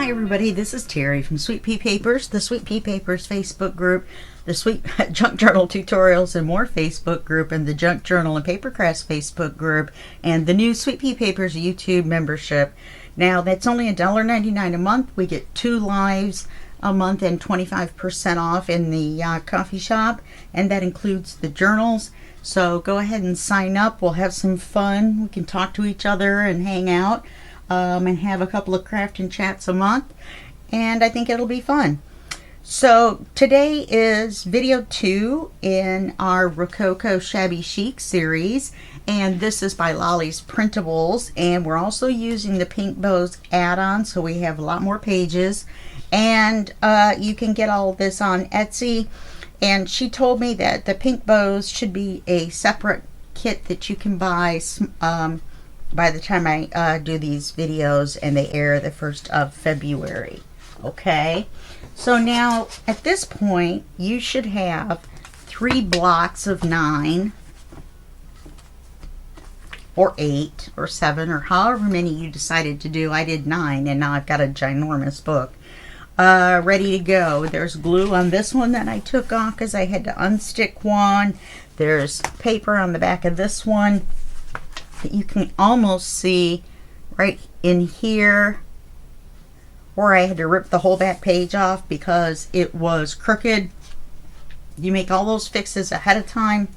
Hi everybody, this is Teri from Sweet Pea Papers, the Sweet Pea Papers Facebook group, the Sweet Junk Journal Tutorials and More Facebook group, and the Junk Journal and Paper Crafts Facebook group, and the new Sweet Pea Papers YouTube membership. Now that's only $1.99 a month. We get 2 lives a month and 25% off in the coffee shop, and that includes the journals. So go ahead and sign up. We'll have some fun. We can talk to each other and hang out. And have a couple of craft and chats a month, and I think it'll be fun. So today is video 2 in our Rococo Shabby Chic series, and this is by Lollie's Printables, and we're also using the Pink Bows add-on, so we have a lot more pages, and you can get all this on Etsy. And she told me that the Pink Bows should be a separate kit that you can buy by the time I do these videos, and they air the 1st of February. Okay, so now at this point you should have 3 blocks of 9 or 8 or 7 or however many you decided to do. I did 9, and now I've got a ginormous book ready to go. There's glue on this one that I took off because I had to unstick one. There's paper on the back of this one that you can almost see right in here, or I had to rip the whole back page off because it was crooked. You make all those fixes ahead of time.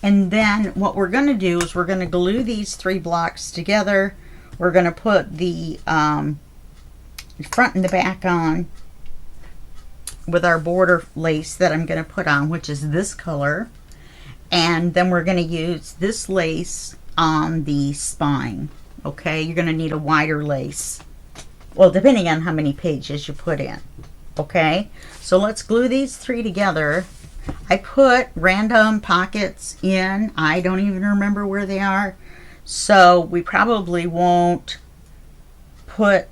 And then what we're going to do is we're going to glue these 3 blocks together. We're going to put the front and the back on with our border lace that I'm going to put on, which is this color. And then we're going to use this lace on the spine. Okay, you're going to need a wider lace. Well, depending on how many pages you put in. Okay, so let's glue these 3 together. I put random pockets in. I don't even remember where they are. So we probably won't put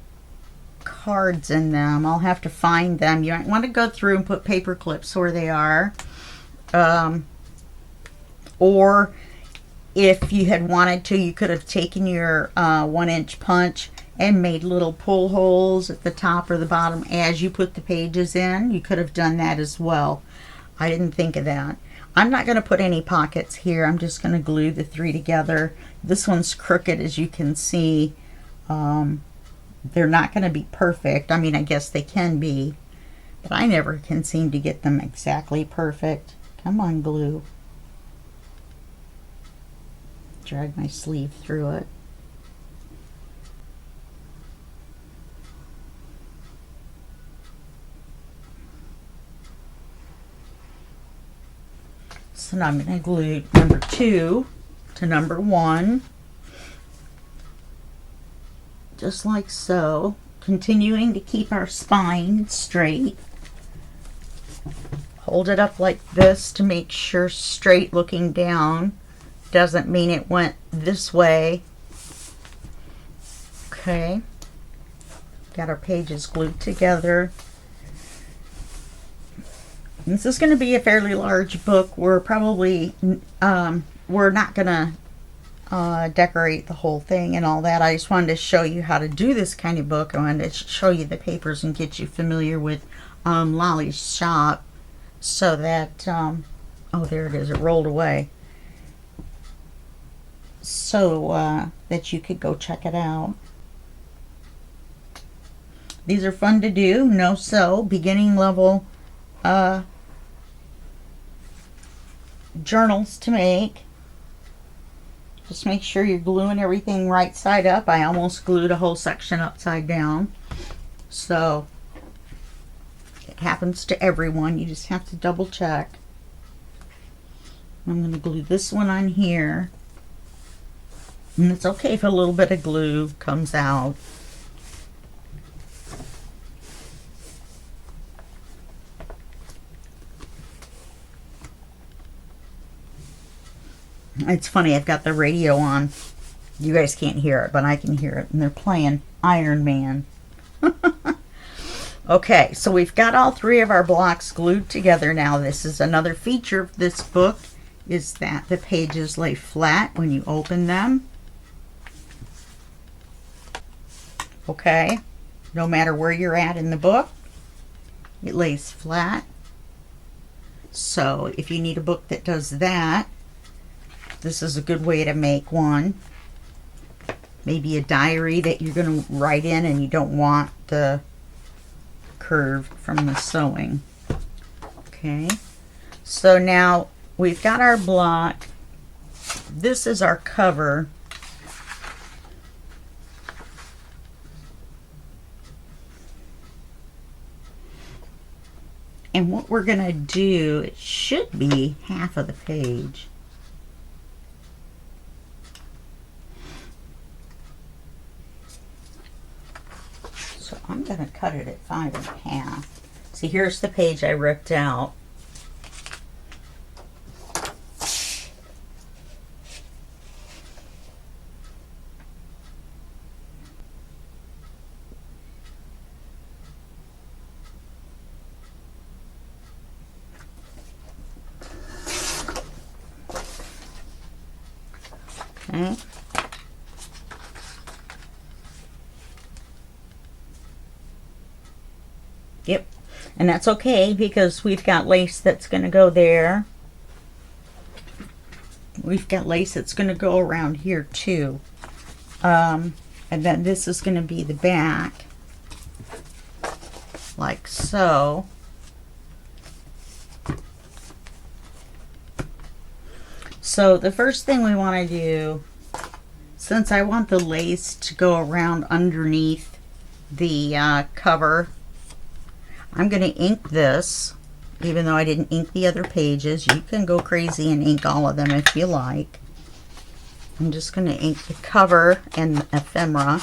cards in them. I'll have to find them. You might want to go through and put paper clips where they are. Or if you had wanted to, you could have taken your 1-inch punch and made little pull holes at the top or the bottom as you put the pages in. You could have done that as well. I didn't think of that. I'm not going to put any pockets here. I'm just going to glue the 3 together. This one's crooked, as you can see. They're not going to be perfect. I mean, I guess they can be, but I never can seem to get them exactly perfect. Come on, glue. Drag my sleeve through it. So now I'm going to glue number 2 to number 1. Just like so. Continuing to keep our spine straight. Hold it up like this to make sure straight looking down. Doesn't mean it went this way. Okay, got our pages glued together. This is going to be a fairly large book. We're probably we're not gonna decorate the whole thing and all that. I just wanted to show you how to do this kind of book. I wanted to show you the papers and get you familiar with Lollie's shop, so that oh, there it is, it rolled away, so that you could go check it out. These are fun to do. No sew, beginning level journals to make. Just make sure you're gluing everything right side up. I almost glued a whole section upside down, so it happens to everyone. You just have to double check. I'm going to glue this one on here. And it's okay if a little bit of glue comes out. It's funny, I've got the radio on. You guys can't hear it, but I can hear it. And they're playing Iron Man. Okay, so we've got all 3 of our blocks glued together now. This is another feature of this book, is that the pages lay flat when you open them. okay? No matter where you're at in the book, it lays flat. So if you need a book that does that, this is a good way to make one. Maybe a diary that you're going to write in and you don't want the curve from the sewing. Okay, so now we've got our block. This is our cover. And what we're going to do, it should be half of the page. So I'm going to cut it at 5 1/2. See, here's the page I ripped out. Okay. Yep. And that's okay because we've got lace that's going to go there. We've got lace that's going to go around here too. And then this is going to be the back. Like so. So the first thing we want to do, since I want the lace to go around underneath the cover, I'm going to ink this, even though I didn't ink the other pages. You can go crazy and ink all of them if you like. I'm just going to ink the cover and the ephemera.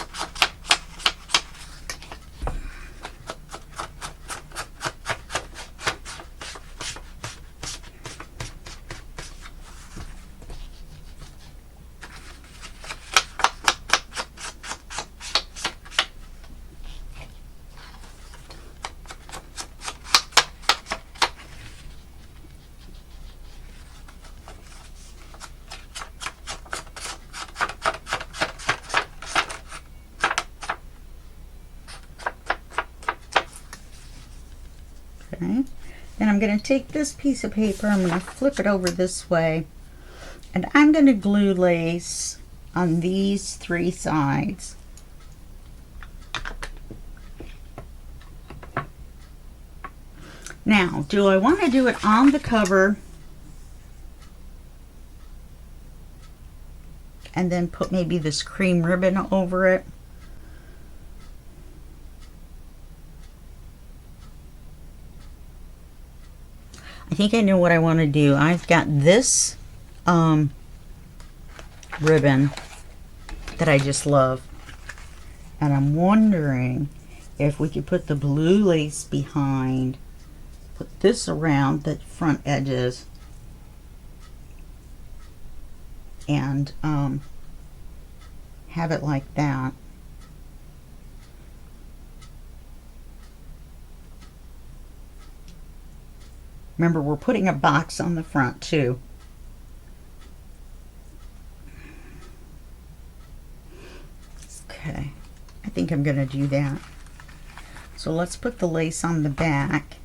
Okay, then I'm going to take this piece of paper, I'm going to flip it over this way, and I'm going to glue lace on these 3 sides. Now, do I want to do it on the cover and then put maybe this cream ribbon over it? I think I know what I want to do. I've got this ribbon that I just love, and I'm wondering if we could put the blue lace behind, put this around the front edges, and have it like that. Remember, we're putting a box on the front too. Okay, I think I'm going to do that. So let's put the lace on the back.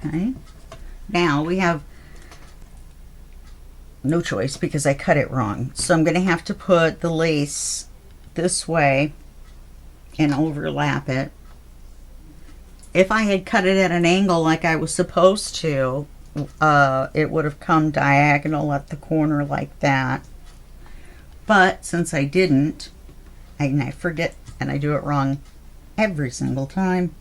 Okay, now we have no choice because I cut it wrong. So I'm going to have to put the lace this way and overlap it. If I had cut it at an angle like I was supposed to, it would have come diagonal at the corner like that. But since I didn't, and I forget and I do it wrong every single time.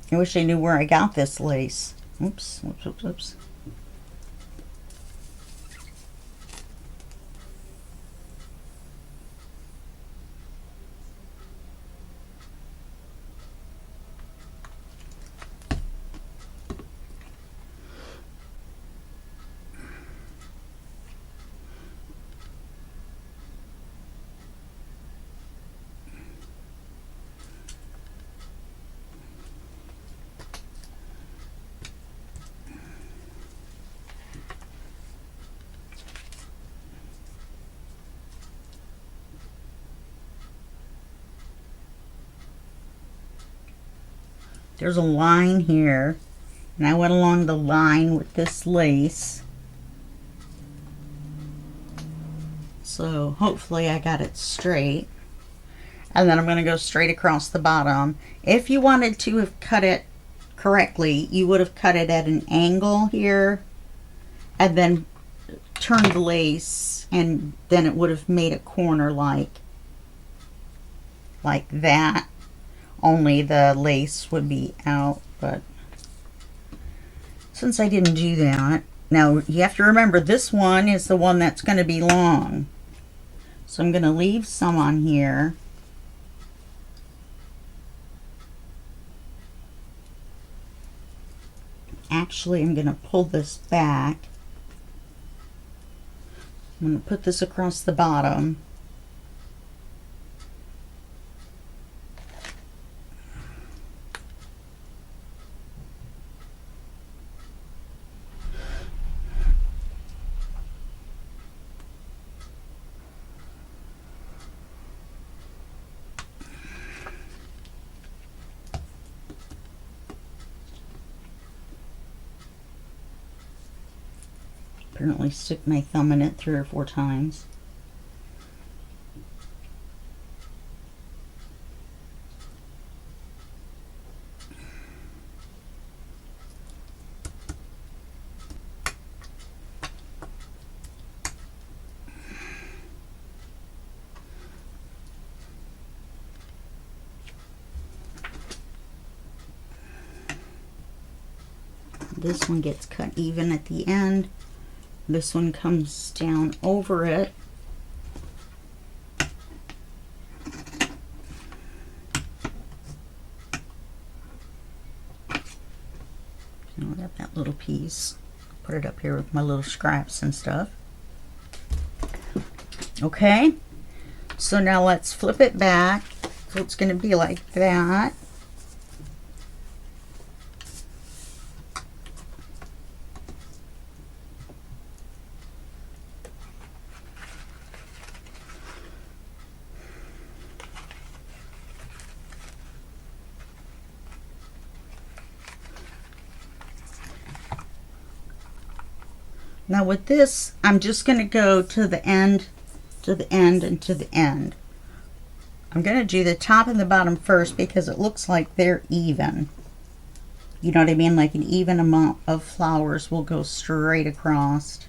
I wish I knew where I got this lace. Oops, oops, oops, oops. There's a line here, and I went along the line with this lace. So hopefully I got it straight. And then I'm going to go straight across the bottom. If you wanted to have cut it correctly, you would have cut it at an angle here, and then turned the lace, and then it would have made a corner like that. Only the lace would be out, but since I didn't do that, now you have to remember this one is the one that's going to be long. So I'm going to leave some on here. Actually, I'm going to pull this back. I'm going to put this across the bottom. Apparently stick my thumb in it 3 or 4 times. This one gets cut even at the end. This one comes down over it. I'll grab that little piece, put it up here with my little scraps and stuff. Okay, so now let's flip it back. So it's going to be like that. Now with this, I'm just going to go to the end, to the end, and to the end. I'm going to do the top and the bottom first because it looks like they're even. You know what I mean? Like an even amount of flowers will go straight across.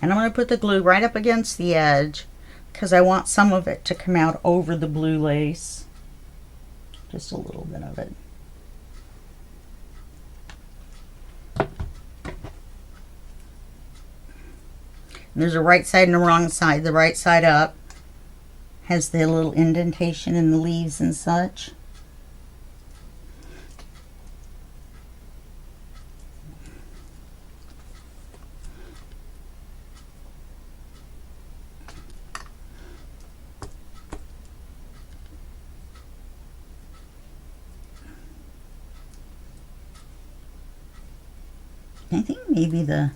And I'm going to put the glue right up against the edge, because I want some of it to come out over the blue lace. Just a little bit of it. And there's a right side and a wrong side. The right side up has the little indentation in the leaves and such. I think maybe the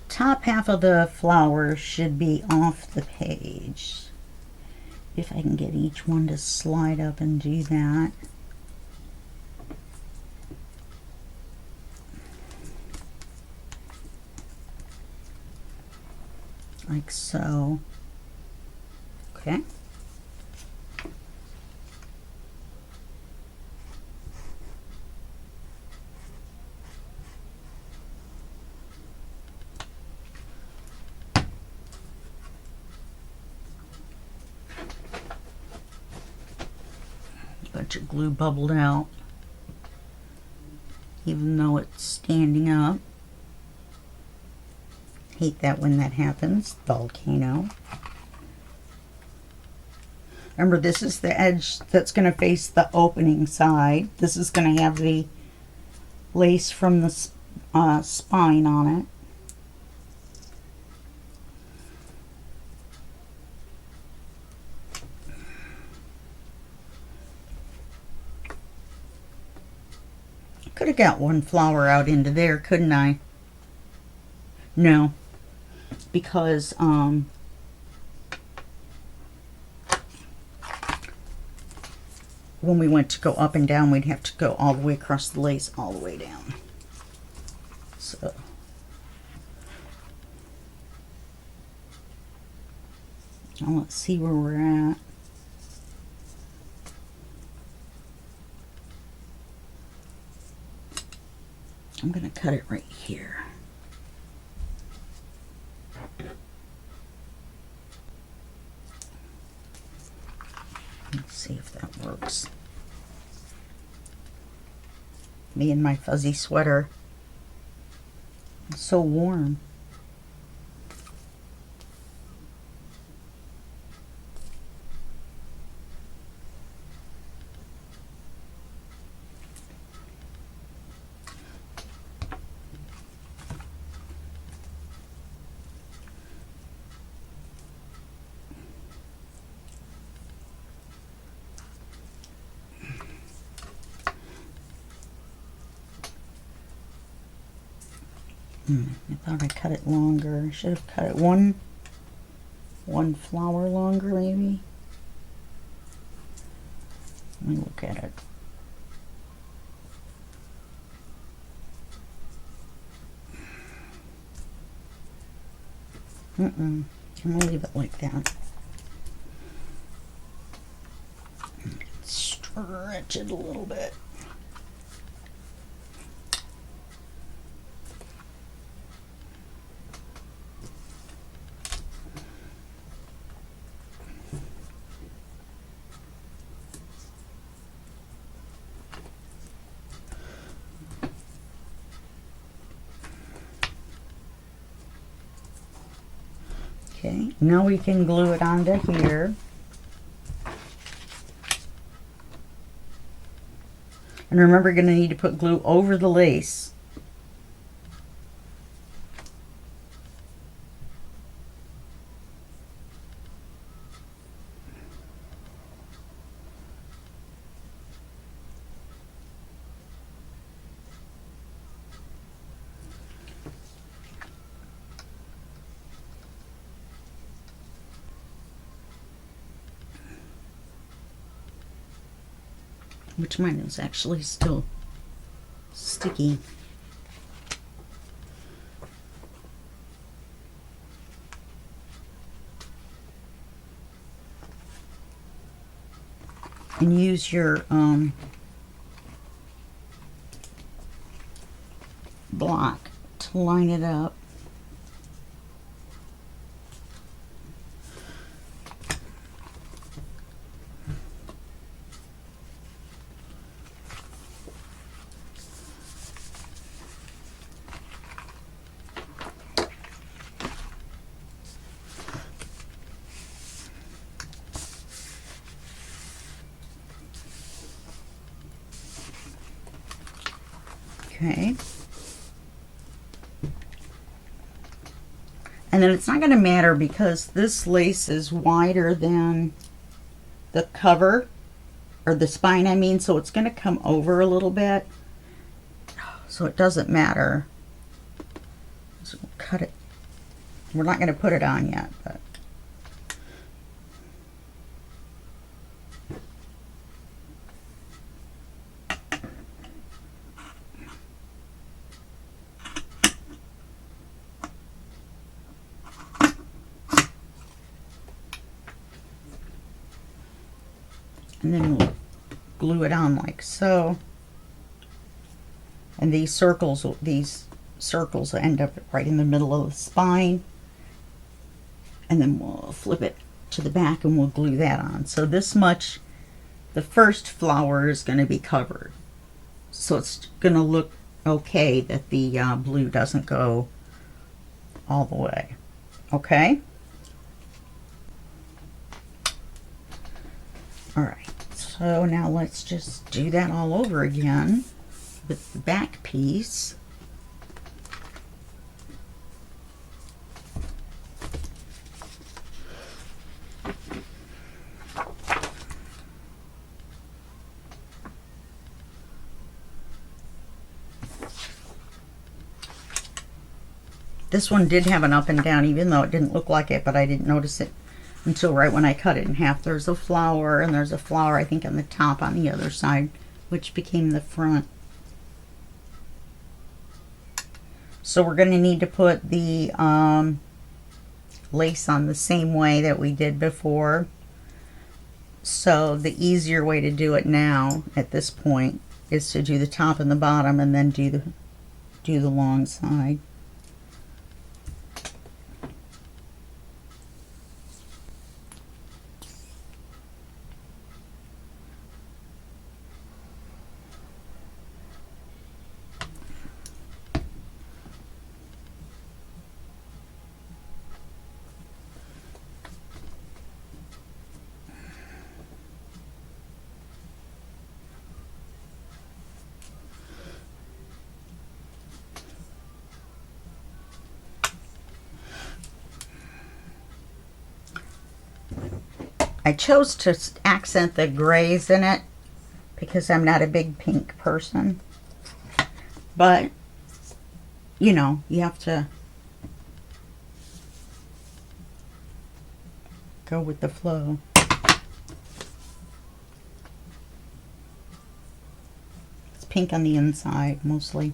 top half of the flower should be off the page. If I can get each one to slide up and do that. Like so. Okay. Bunch of glue bubbled out, even though it's standing up. Hate that when that happens. Volcano. Remember, this is the edge that's going to face the opening side. This is going to have the lace from the spine on it. Could have got one flower out into there, couldn't I? No, because when we went to go up and down, we'd have to go all the way across the lace, all the way down. So now let's see where we're at. I'm going to cut it right here. Let's see if that works. Me and my fuzzy sweater. It's so warm. I thought I cut it longer. I should have cut it one flower longer, maybe. Let me look at it. I'm gonna leave it like that. Stretch it a little bit. Okay, now we can glue it onto here. And remember, you're going to need to put glue over the lace. Which mine is actually still sticky. And use your block to line it up. Okay. And then it's not going to matter because this lace is wider than the cover, or the spine, I mean, so it's going to come over a little bit. So it doesn't matter So we'll cut it. We're not going to put it on yet, but and then we'll glue it on like so. And these circles will end up right in the middle of the spine. And then we'll flip it to the back and we'll glue that on. So this much, the first flower is going to be covered. So it's going to look okay that the blue doesn't go all the way. Okay? Alright, so now let's just do that all over again with the back piece. This one did have an up and down, even though it didn't look like it, but I didn't notice it until right when I cut it in half. There's a flower, and there's a flower, I think, on the top on the other side, which became the front. So we're going to need to put the lace on the same way that we did before. So the easier way to do it now, at this point, is to do the top and the bottom, and then do the long side. I chose to accent the grays in it because I'm not a big pink person. But, you know, you have to go with the flow. It's pink on the inside, mostly.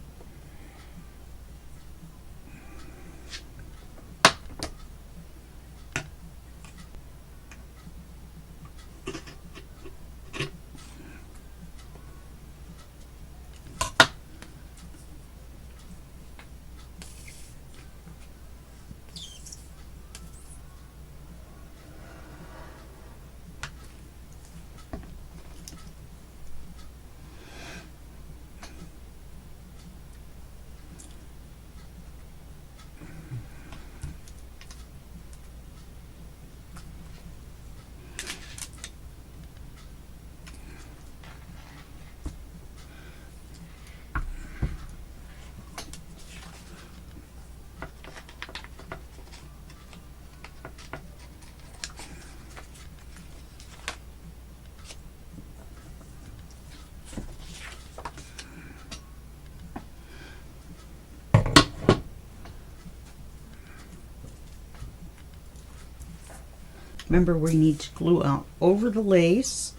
Remember, we need to glue out over the lace.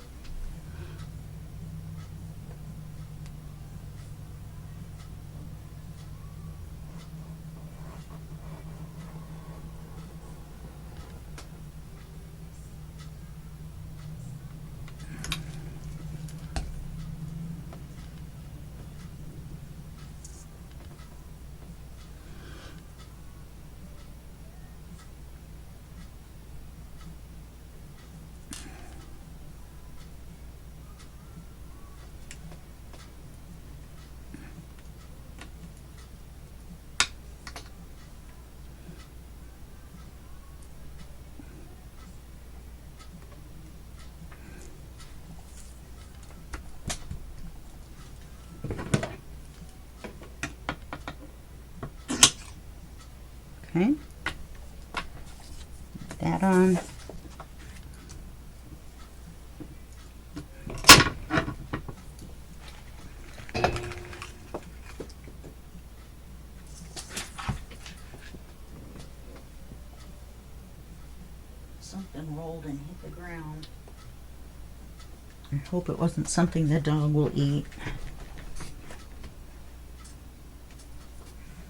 Okay, put that on. something rolled and hit the ground. I hope it wasn't something the dog will eat.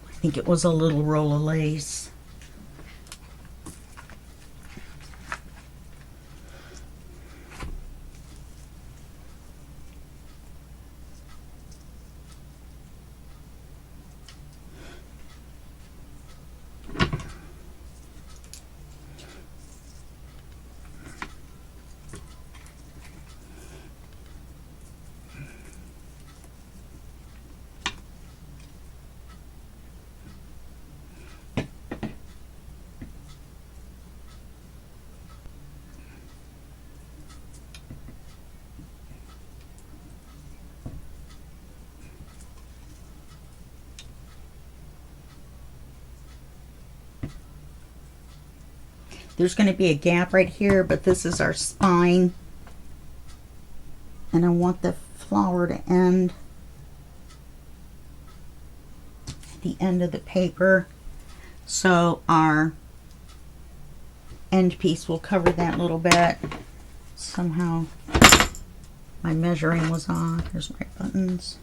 I think it was a little roll of lace. There's going to be a gap right here, but this is our spine. And I want the flower to end at the end of the paper. So our end piece will cover that little bit. Somehow my measuring was off. Here's my buttons.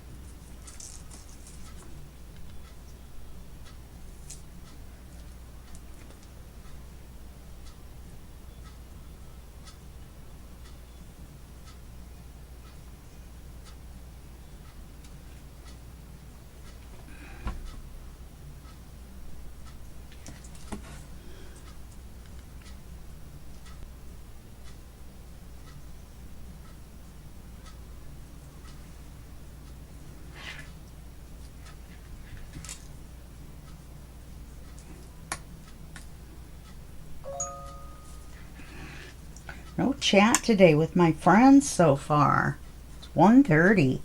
No chat today with my friends so far. It's 1:30.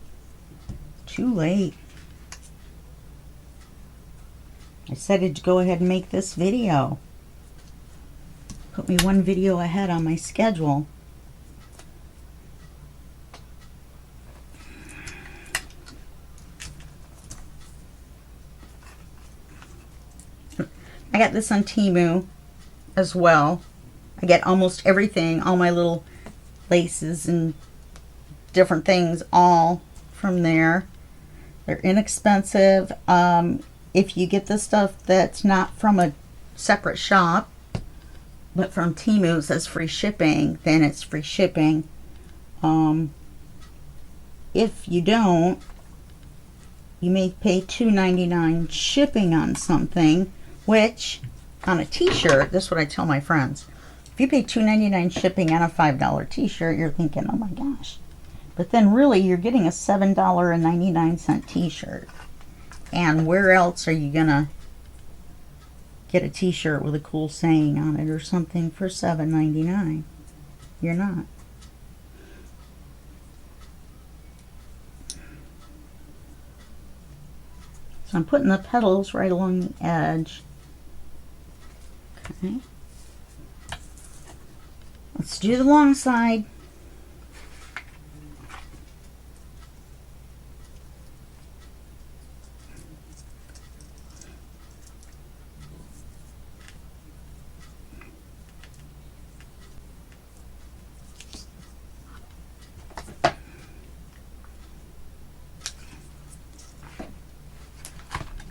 Too late. I said to go ahead and make this video. Put me one video ahead on my schedule. I got this on Temu as well. I get almost everything, all my little laces and different things, all from there. They're inexpensive. If you get the stuff that's not from a separate shop, but from Temu, says free shipping, then it's free shipping. If you don't, you may pay $2.99 shipping on something, which on a t-shirt, this is what I tell my friends. If you pay $2.99 shipping on a $5 t-shirt, you're thinking, oh my gosh. But then really, you're getting a $7.99 t-shirt. And where else are you going to get a t-shirt with a cool saying on it or something for $7.99? You're not. So I'm putting the petals right along the edge. Okay. Let's do the long side.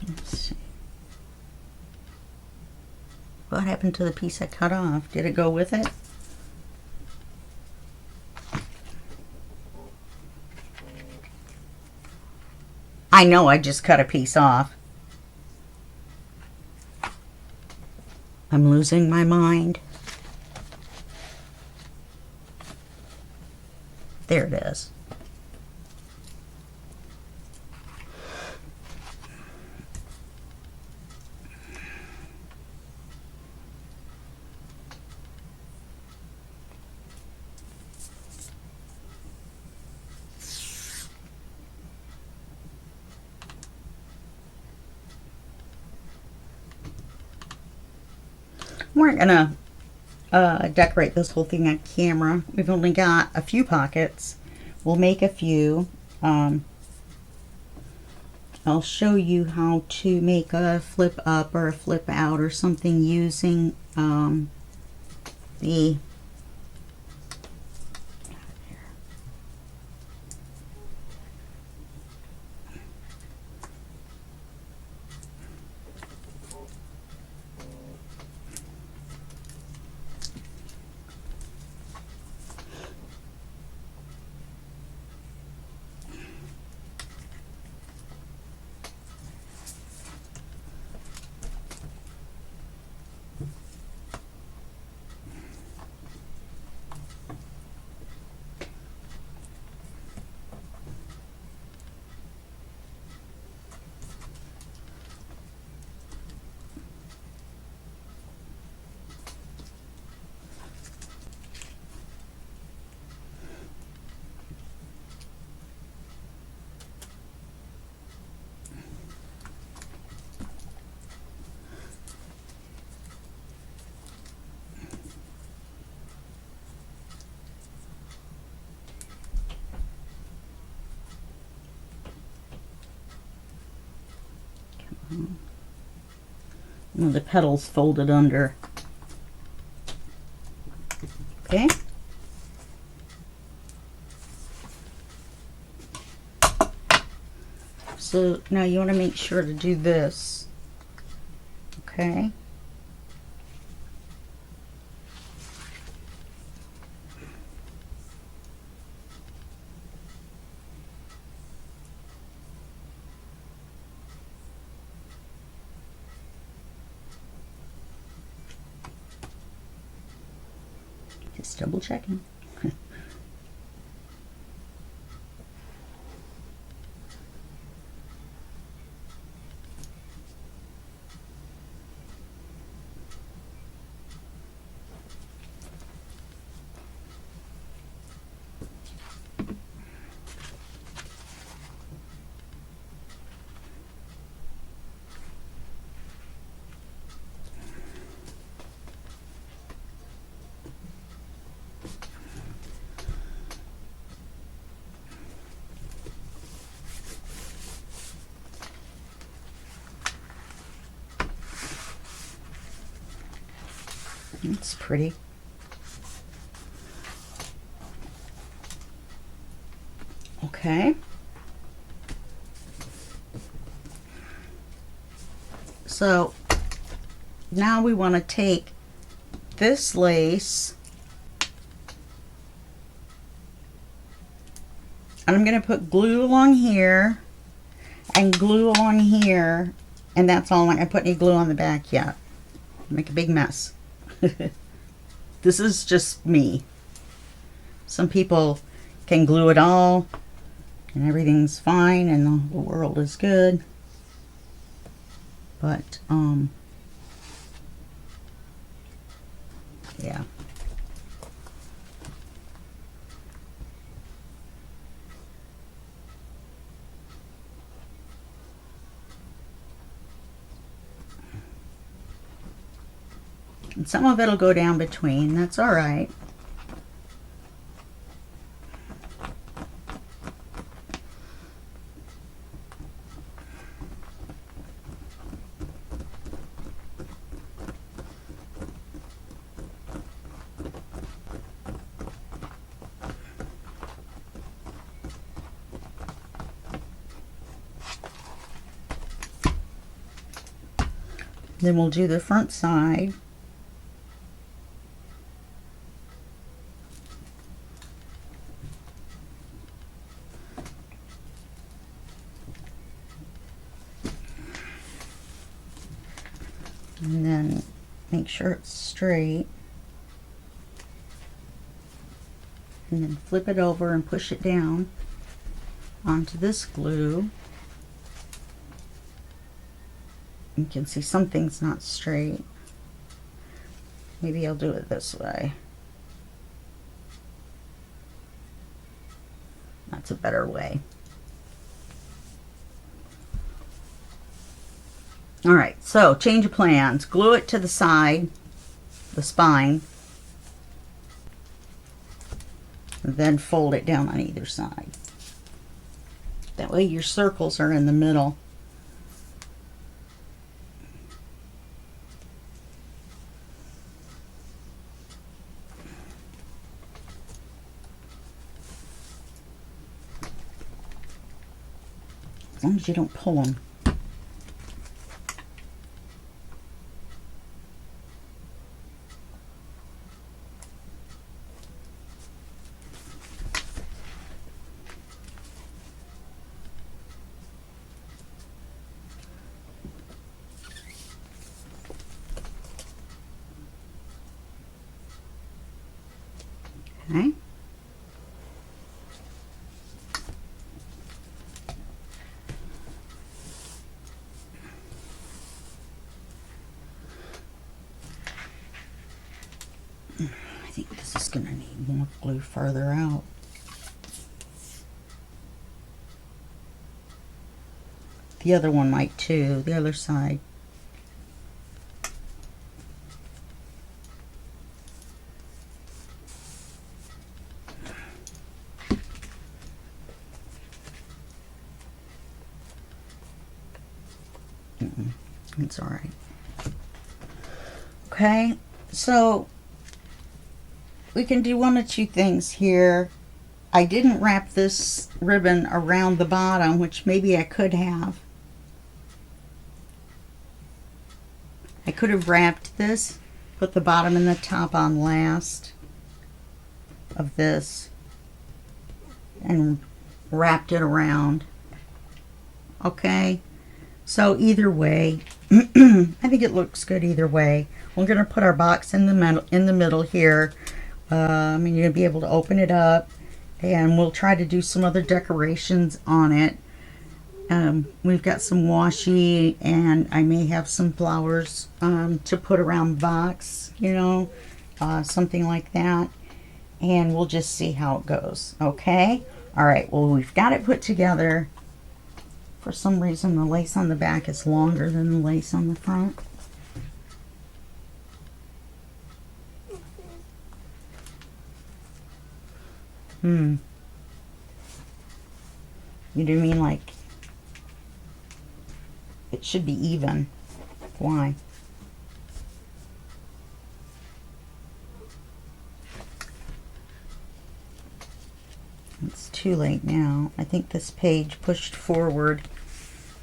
Let's see. What happened to the piece I cut off? Did it go with it? I know I just cut a piece off. I'm losing my mind. There it is. We're gonna decorate this whole thing on camera. We've only got a few pockets. We'll make a few. I'll show you how to make a flip up or a flip out or something using the And the petals folded under. Okay. So now you want to make sure to do this. Okay. Just double checking. It's pretty. Okay. So now we want to take this lace and I'm going to put glue along here and glue along here, and that's all. I'm not going to put any glue on the back yet. Make a big mess. This is just me. Some people can glue it all and everything's fine and the world is good. But, yeah. And some of it'll go down between. That's all right. Then we'll do the front side. And then make sure it's straight. And then flip it over and push it down onto this glue. You can see something's not straight. Maybe I'll do it this way. That's a better way. Alright, so change of plans. Glue it to the side, the spine, and then fold it down on either side. That way your circles are in the middle. As long as you don't pull them. Okay. I think this is going to need more glue further out. The other one might too, the other side. That's all right. Okay, so we can do one of two things here. I didn't wrap this ribbon around the bottom, which maybe I could have. I could have wrapped this, put the bottom and the top on last of this, and wrapped it around. Okay, so either way, I think it looks good either way. We're going to put our box in the middle here. And you're going to be able to open it up, and we'll try to do some other decorations on it. We've got some washi, and I may have some flowers to put around the box, you know, something like that. And we'll just see how it goes. Okay? All right, well, we've got it put together. For some reason, the lace on the back is longer than the lace on the front. You do mean like it should be even? Why? It's too late now. I think this page pushed forward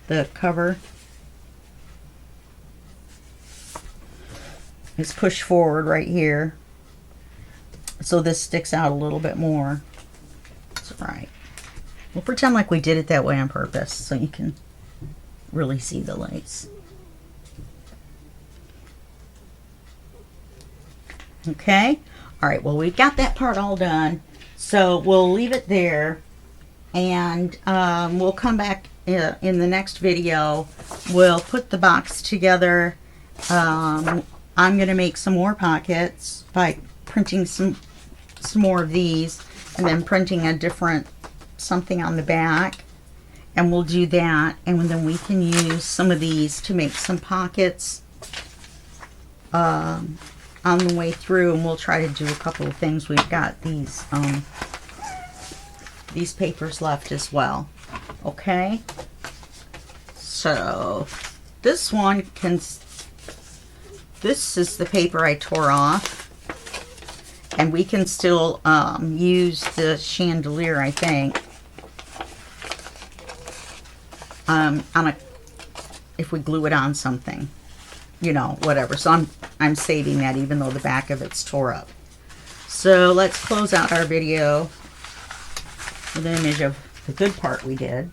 the cover. It's pushed forward right here. So this sticks out a little bit more. That's right. We'll pretend like we did it that way on purpose so you can really see the lace. Okay? All right, well, we've got that part all done. So we'll leave it there, and we'll come back in the next video. We'll put the box together. I'm going to make some more pockets by printing some more of these, and then printing a different something on the back, and we'll do that. And then we can use some of these to make some pockets on the way through, and we'll try to do a couple of things. We've got these papers left as well. Okay, so this one this is the paper I tore off, and we can still use the chandelier, I think, if we glue it on something, you know, whatever. So I'm saving that, even though the back of it's tore up. So let's close out our video with an image of the good part we did,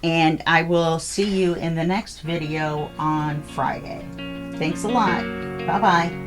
and I will see you in the next video on Friday. Thanks a lot. Bye bye.